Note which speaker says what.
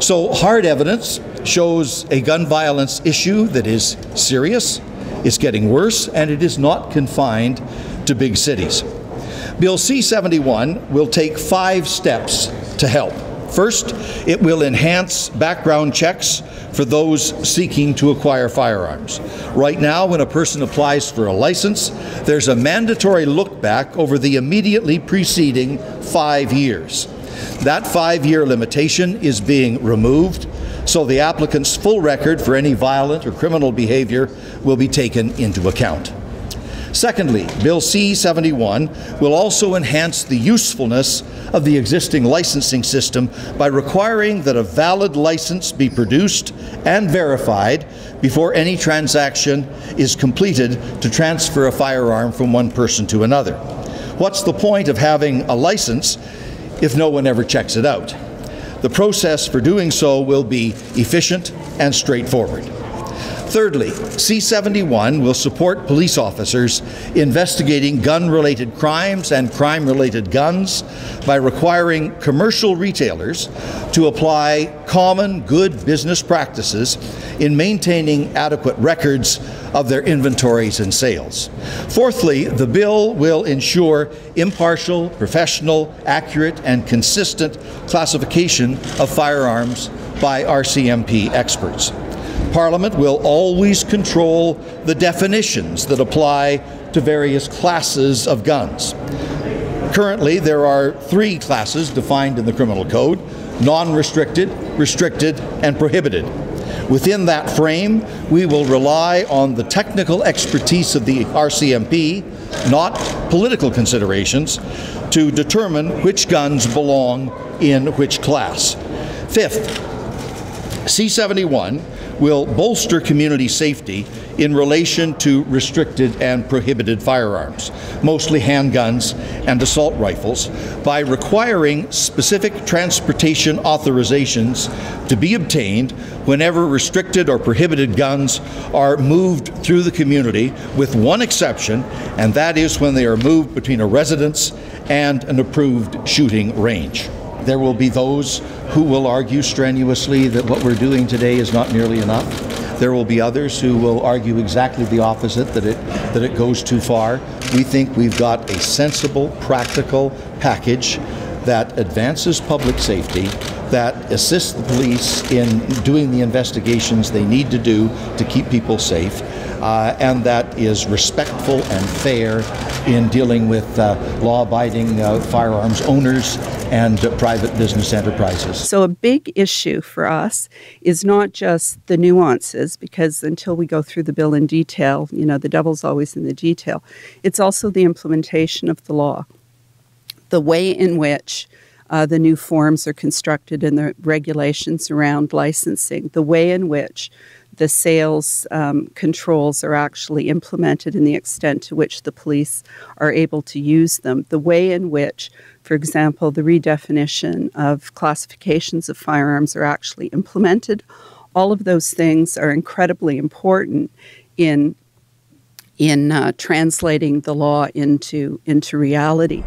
Speaker 1: So hard evidence shows a gun violence issue that is serious, it's getting worse, and it is not confined to big cities. Bill C-71 will take 5 steps to help. First, it will enhance background checks for those seeking to acquire firearms. Right now, when a person applies for a license, there's a mandatory look back over the immediately preceding 5 years. That 5-year limitation is being removed, so the applicant's full record for any violent or criminal behavior will be taken into account. Secondly, Bill C-71 will also enhance the usefulness of the existing licensing system by requiring that a valid license be produced and verified before any transaction is completed to transfer a firearm from one person to another. What's the point of having a license if no one ever checks it out? The process for doing so will be efficient and straightforward. Thirdly, C-71 will support police officers investigating gun-related crimes and crime-related guns by requiring commercial retailers to apply common good business practices in maintaining adequate records of their inventories and sales. Fourthly, the bill will ensure impartial, professional, accurate, and consistent classification of firearms by RCMP experts. Parliament will always control the definitions that apply to various classes of guns. Currently, there are 3 classes defined in the Criminal Code: non-restricted, restricted, and prohibited. Within that frame, we will rely on the technical expertise of the RCMP, not political considerations, to determine which guns belong in which class. Fifth, C-71 will bolster community safety in relation to restricted and prohibited firearms, mostly handguns and assault rifles, by requiring specific transportation authorizations to be obtained whenever restricted or prohibited guns are moved through the community, with one exception, and that is when they are moved between a residence and an approved shooting range. There will be those who will argue strenuously that what we're doing today is not nearly enough. There will be others who will argue exactly the opposite, that it goes too far. We think we've got a sensible, practical package that advances public safety, that assists the police in doing the investigations they need to do to keep people safe, and that is respectful and fair in dealing with law-abiding firearms owners and private business enterprises.
Speaker 2: So a big issue for us is not just the nuances, because until we go through the bill in detail, you know, the devil's always in the detail. It's also the implementation of the law, the way in which the new forms are constructed and the regulations around licensing, the way in which the sales controls are actually implemented and the extent to which the police are able to use them, the way in which, for example, the redefinition of classifications of firearms are actually implemented. All of those things are incredibly important in translating the law into reality.